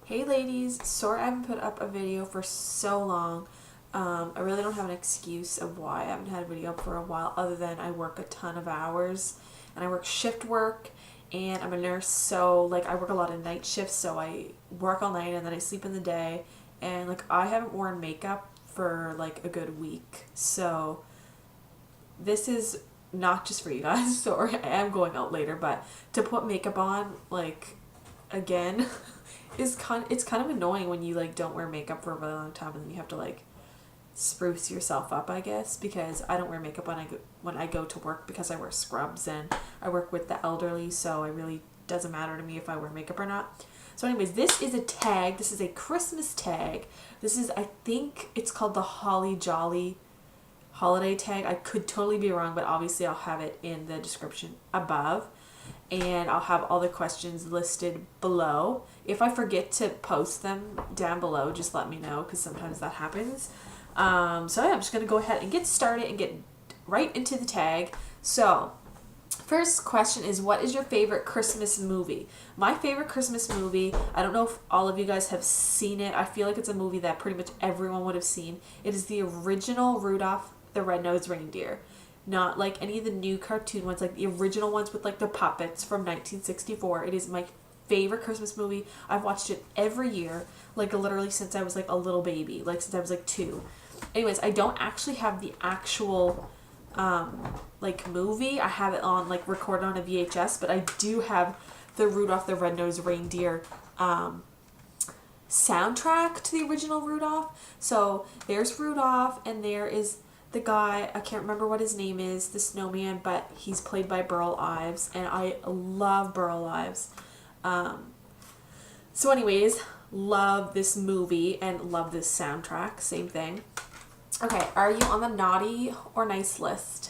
Hey ladies, sorry I haven't put up a video for so long. I really don't have an excuse of why I haven't had a video up for a while other than I work a ton of hours and I work shift work and I'm a nurse, so like I work a lot of night shifts, so I work all night and then I sleep in the day, and like I haven't worn makeup for like a good week. So this is not just for you guys. Sorry, I am going out later, but to put makeup on like again is it's kind of annoying when you like don't wear makeup for a really long time and then you have to like spruce yourself up, I guess, because I don't wear makeup when I go to work because I wear scrubs and I work with the elderly, so it really doesn't matter to me if I wear makeup or not. So anyways, this is a tag. This is a Christmas tag. This is, I think it's called the Holly Jolly holiday tag. I could totally be wrong, but obviously I'll have it in the description above, and I'll have all the questions listed below. If I forget to post them down below, just let me know because sometimes that happens. So yeah, I'm just gonna go ahead and get started and get right into the tag. So first question is, what is your favorite Christmas movie? My favorite Christmas movie, I don't know if all of you guys have seen it. I feel like it's a movie that pretty much everyone would have seen. It is the original Rudolph the Red-Nosed Reindeer. Not like any of the new cartoon ones, like the original ones with like the puppets from 1964. It is my favorite Christmas movie. I've watched it every year, like literally since I was like a little baby, like since I was like 2. Anyways, I don't actually have the actual like movie. I have it on like recorded on a VHS, but I do have the Rudolph the Red-Nosed Reindeer soundtrack to the original Rudolph. So there's Rudolph and there is the guy, I can't remember what his name is, the snowman, but he's played by Burl Ives, and I love Burl Ives. So anyways, love this movie and love this soundtrack, same thing. Okay, are you on the naughty or nice list?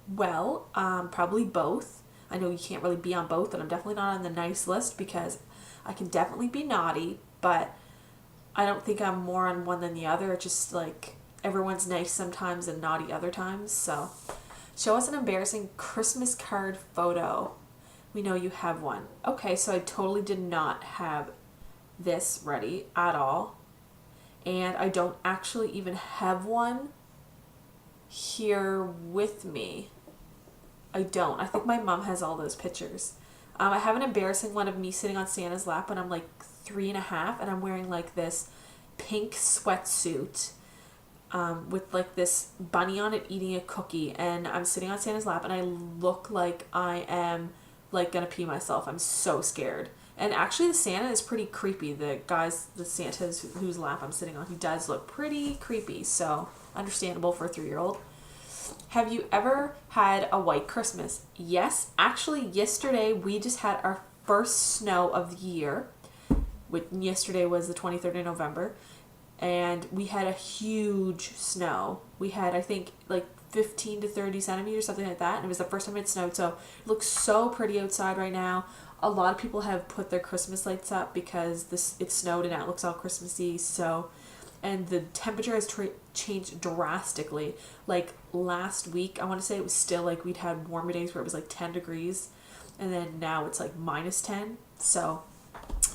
Well, probably both. I know you can't really be on both, and I'm definitely not on the nice list because I can definitely be naughty, but I don't think I'm more on one than the other. It's just like everyone's nice sometimes and naughty other times. So show us an embarrassing Christmas card photo. We know you have one. Okay, so I totally did not have this ready at all. And I don't actually even have one here with me. I don't. I think my mom has all those pictures. I have an embarrassing one of me sitting on Santa's lap when I'm like 3.5 and I'm wearing like this pink sweatsuit with like this bunny on it eating a cookie, and I'm sitting on Santa's lap and I look like I am like gonna pee myself. I'm so scared. And actually the Santa is pretty creepy. The Santa whose lap I'm sitting on, he does look pretty creepy, so understandable for a 3-year-old. Have you ever had a white Christmas? Yes, actually yesterday we just had our first snow of the year. Yesterday was the 23rd of November, and we had a huge snow. We had, I think, like 15 to 30 centimeters, something like that, and it was the first time it snowed, so it looks so pretty outside right now. A lot of people have put their Christmas lights up because it snowed and now it looks all Christmassy. So, and the temperature has changed drastically. Like last week, I want to say it was still like we'd had warmer days where it was like 10 degrees, and then now it's like -10. So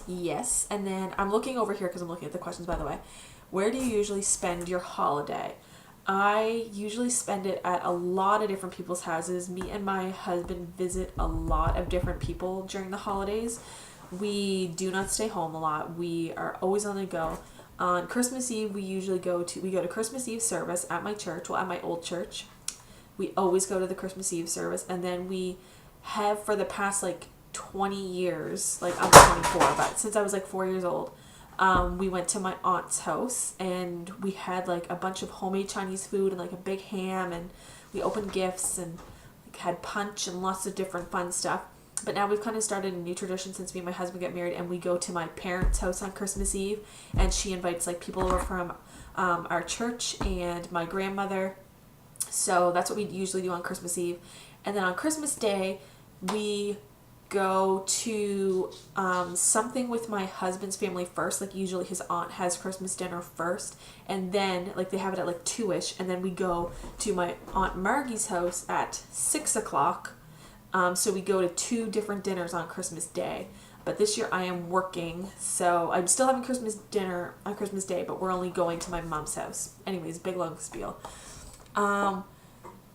yes. And then I'm looking over here because I'm looking at the questions, by the way. Where do you usually spend your holiday? I usually spend it at a lot of different people's houses. Me and my husband visit a lot of different people during the holidays. We do not stay home a lot. We are always on the go. On Christmas Eve, we go to Christmas Eve service at my church, well, at my old church. We always go to the Christmas Eve service, and then we have for the past like 20 years, like I'm 24, but since I was like 4 years old, we went to my aunt's house and we had like a bunch of homemade Chinese food and like a big ham, and we opened gifts and like had punch and lots of different fun stuff. But now we've kind of started a new tradition since me and my husband got married, and we go to my parents' house on Christmas Eve, and she invites like people over from our church and my grandmother. So that's what we usually do on Christmas Eve. And then on Christmas Day, we go to something with my husband's family first. Like usually his aunt has Christmas dinner first, and then like they have it at like 2ish, and then we go to my aunt Margie's house at 6 o'clock. So we go to 2 different dinners on Christmas Day. But this year I am working, so I'm still having Christmas dinner on Christmas Day, but we're only going to my mom's house. Anyways, big long spiel.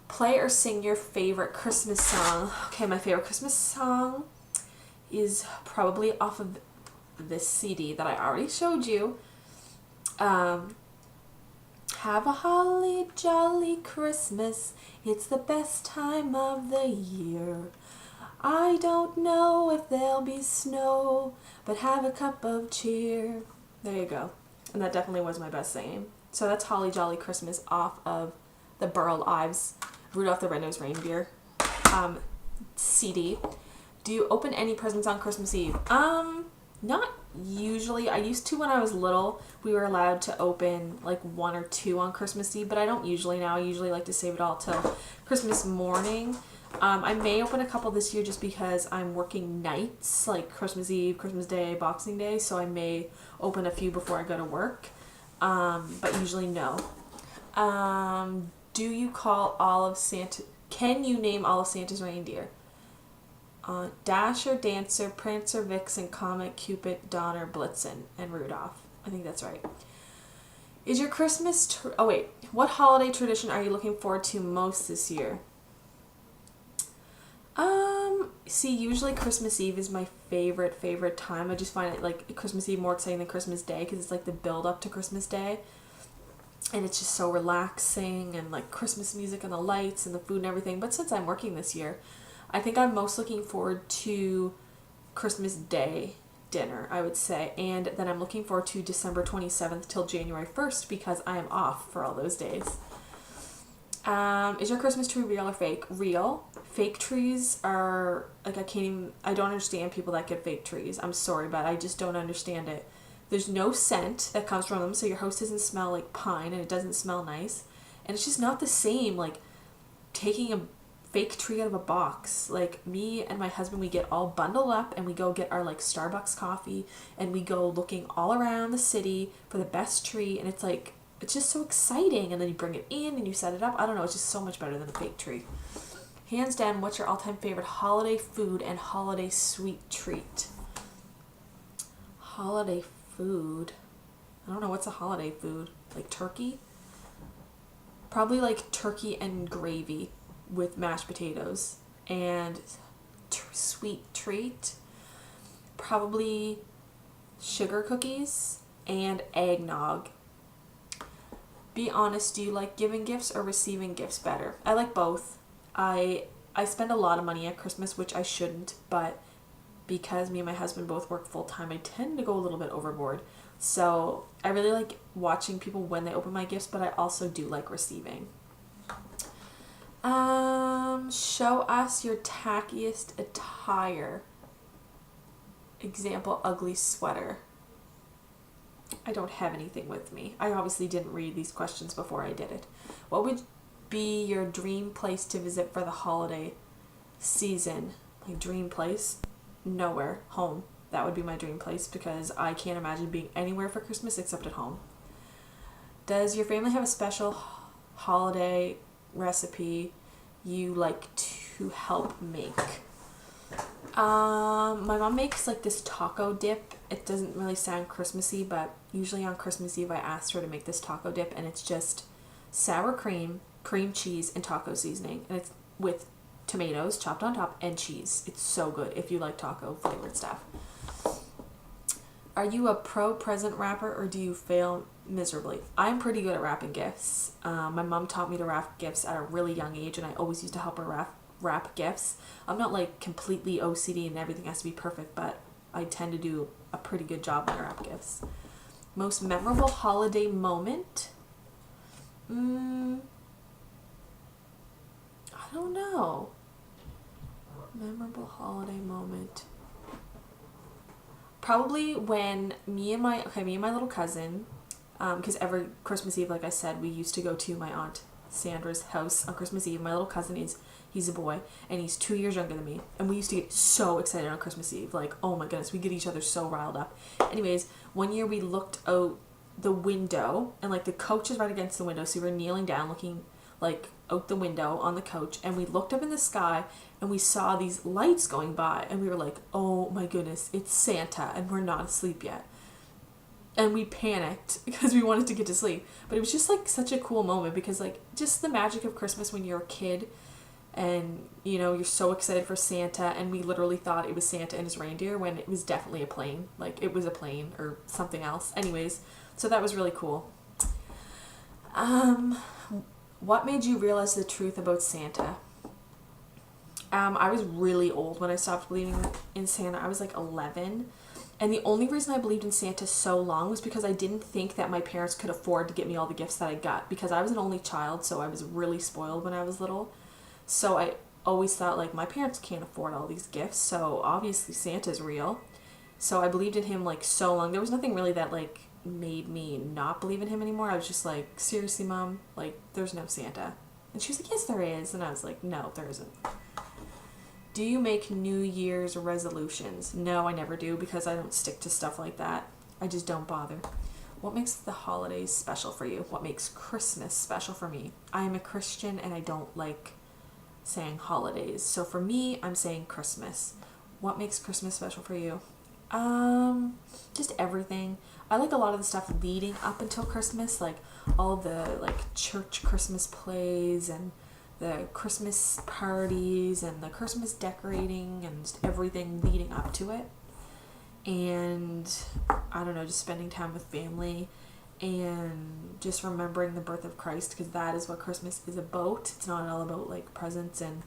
Play or sing your favorite Christmas song. Okay, my favorite Christmas song is probably off of this CD that I already showed you. Have a holly jolly Christmas, it's the best time of the year. I don't know if there'll be snow, but have a cup of cheer. There you go. And that definitely was my best singing. So that's Holly Jolly Christmas off of the Burl Ives Rudolph the Red-Nosed Reindeer CD. Do you open any presents on Christmas Eve? Not usually. I used to when I was little. We were allowed to open like 1 or 2 on Christmas Eve, but I don't usually now. I usually like to save it all till Christmas morning. I may open a couple this year just because I'm working nights, like Christmas Eve, Christmas Day, Boxing Day, so I may open a few before I go to work. But usually no. Do you call all of Santa... Can you name all of Santa's reindeer? Dasher, Dancer, Prancer, Vixen, Comet, Cupid, Donner, Blitzen, and Rudolph. I think that's right. Is your Christmas... What holiday tradition are you looking forward to most this year? See, usually Christmas Eve is my favorite time. I just find it like Christmas Eve more exciting than Christmas Day because it's like the build up to Christmas Day. And it's just so relaxing and like Christmas music and the lights and the food and everything. But since I'm working this year, I think I'm most looking forward to Christmas Day dinner, I would say. And then I'm looking forward to December 27th till January 1st because I am off for all those days. Is your Christmas tree real or fake? Real. Fake trees are, like, I don't understand people that get fake trees. I'm sorry, but I just don't understand it. There's no scent that comes from them, so your house doesn't smell like pine and it doesn't smell nice. And it's just not the same, like, taking a fake tree out of a box. Like, me and my husband, we get all bundled up and we go get our, like, Starbucks coffee and we go looking all around the city for the best tree, and it's like, it's just so exciting. And then you bring it in and you set it up. I don't know, it's just so much better than a fake tree. Hands down, what's your all-time favorite holiday food and holiday sweet treat? Holiday food. I don't know, what's a holiday food? Like turkey? Probably like turkey and gravy with mashed potatoes. And sweet treat. Probably sugar cookies and eggnog. Be honest, do you like giving gifts or receiving gifts better? I like both. I spend a lot of money at Christmas, which I shouldn't, but because me and my husband both work full-time, I tend to go a little bit overboard. So I really like watching people when they open my gifts, but I also do like receiving. Show us your tackiest attire. Example, ugly sweater. I don't have anything with me. I obviously didn't read these questions before I did it. What would be your dream place to visit for the holiday season? My dream place? Nowhere. Home. That would be my dream place because I can't imagine being anywhere for Christmas except at home. Does your family have a special holiday recipe you like to help make? My mom makes like this taco dip. It doesn't really sound Christmassy, but usually on Christmas Eve I asked her to make this taco dip, and it's just sour cream, cream cheese, and taco seasoning, and it's with tomatoes chopped on top and cheese. It's so good if you like taco flavored stuff. Are you a pro present wrapper or do you fail miserably? I'm pretty good at wrapping gifts. My mom taught me to wrap gifts at a really young age, and I always used to help her wrap gifts. I'm not like completely OCD and everything has to be perfect, but I tend to do a pretty good job when I wrap gifts. Most memorable holiday moment? I don't know. Memorable holiday moment. Probably when me and my little cousin, because every Christmas Eve, like I said, we used to go to my aunt Sandra's house on Christmas Eve. My little cousin he's a boy and he's 2 years younger than me, and we used to get so excited on Christmas Eve, like, oh my goodness, we get each other so riled up. Anyways, one year we looked out the window and like the coach is right against the window, so we were kneeling down looking like out the window on the couch, and we looked up in the sky and we saw these lights going by, and we were like, oh my goodness, it's Santa, and we're not asleep yet. And we panicked because we wanted to get to sleep. But it was just like such a cool moment, because like just the magic of Christmas when you're a kid and you know you're so excited for Santa, and we literally thought it was Santa and his reindeer when it was definitely a plane. Like it was a plane or something else. Anyways, so that was really cool. What made you realize the truth about Santa? I was really old when I stopped believing in Santa. I was like 11. And the only reason I believed in Santa so long was because I didn't think that my parents could afford to get me all the gifts that I got. Because I was an only child, so I was really spoiled when I was little. So I always thought, like, my parents can't afford all these gifts, so obviously Santa's real. So I believed in him, like, so long. There was nothing really that, like, made me not believe in him anymore. I was just like, seriously, Mom? Like, there's no Santa. And she was like, yes, there is. And I was like, no, there isn't. Do you make New Year's resolutions? No, I never do, because I don't stick to stuff like that. I just don't bother. What makes the holidays special for you? What makes Christmas special for me? I am a Christian and I don't like saying holidays. So for me, I'm saying Christmas. What makes Christmas special for you? Just everything. I like a lot of the stuff leading up until Christmas, like all the like church Christmas plays and the Christmas parties and the Christmas decorating and just everything leading up to it. And I don't know, just spending time with family and just remembering the birth of Christ, because that is what Christmas is about. It's not all about like presents and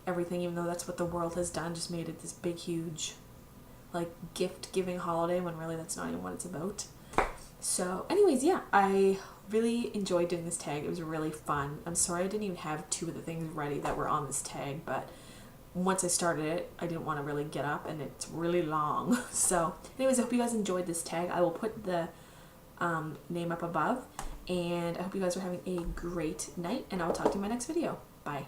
everything, even though that's what the world has done, just made it this big huge like gift giving holiday when really that's not even what it's about. So anyways, yeah, I really enjoyed doing this tag. It was really fun. I'm sorry I didn't even have two of the things ready that were on this tag, but once I started it, I didn't want to really get up, and it's really long. So anyways, I hope you guys enjoyed this tag. I will put the name up above, and I hope you guys are having a great night, and I will talk to you in my next video. Bye.